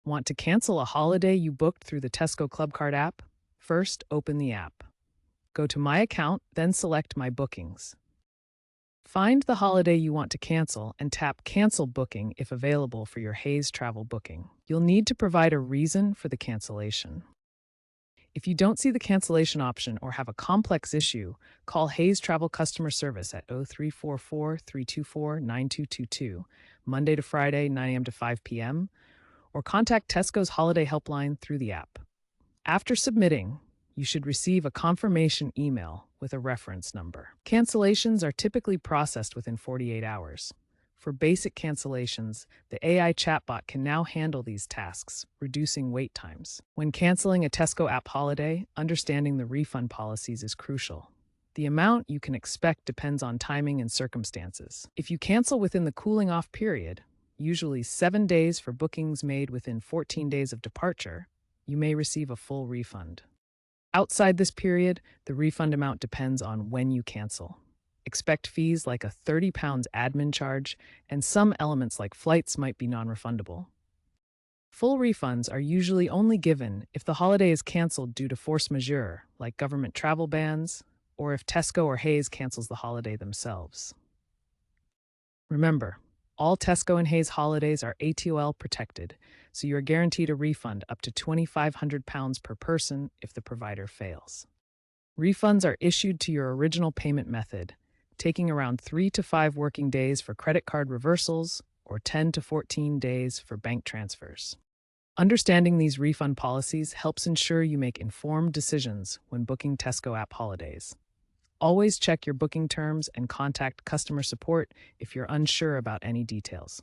Want to cancel a holiday you booked through the Tesco Clubcard app? First, open the app. Go to My Account, then select My Bookings. Find the holiday you want to cancel and tap Cancel Booking if available for your Hayes travel booking. You'll need to provide a reason for the cancellation. If you don't see the cancellation option or have a complex issue, call Hayes Travel Customer Service at 0344-324-9222, Monday to Friday, 9 a.m. to 5 p.m., or contact Tesco's Holiday Helpline through the app. After submitting, you should receive a confirmation email with a reference number. Cancellations are typically processed within 48 hours. For basic cancellations, the AI chatbot can now handle these tasks, reducing wait times. When canceling a Tesco app holiday, understanding the refund policies is crucial. The amount you can expect depends on timing and circumstances. If you cancel within the cooling off period, usually 7 days for bookings made within 14 days of departure, you may receive a full refund. Outside this period, the refund amount depends on when you cancel. Expect fees like a £30 admin charge, and some elements like flights might be non-refundable. Full refunds are usually only given if the holiday is canceled due to force majeure, like government travel bans, or if Tesco or Hayes cancels the holiday themselves. Remember, all Tesco and Hayes holidays are ATOL protected, so you are guaranteed a refund up to £2,500 per person if the provider fails. Refunds are issued to your original payment method, taking around 3 to 5 working days for credit card reversals or 10 to 14 days for bank transfers. Understanding these refund policies helps ensure you make informed decisions when booking Tesco app holidays. Always check your booking terms and contact customer support if you're unsure about any details.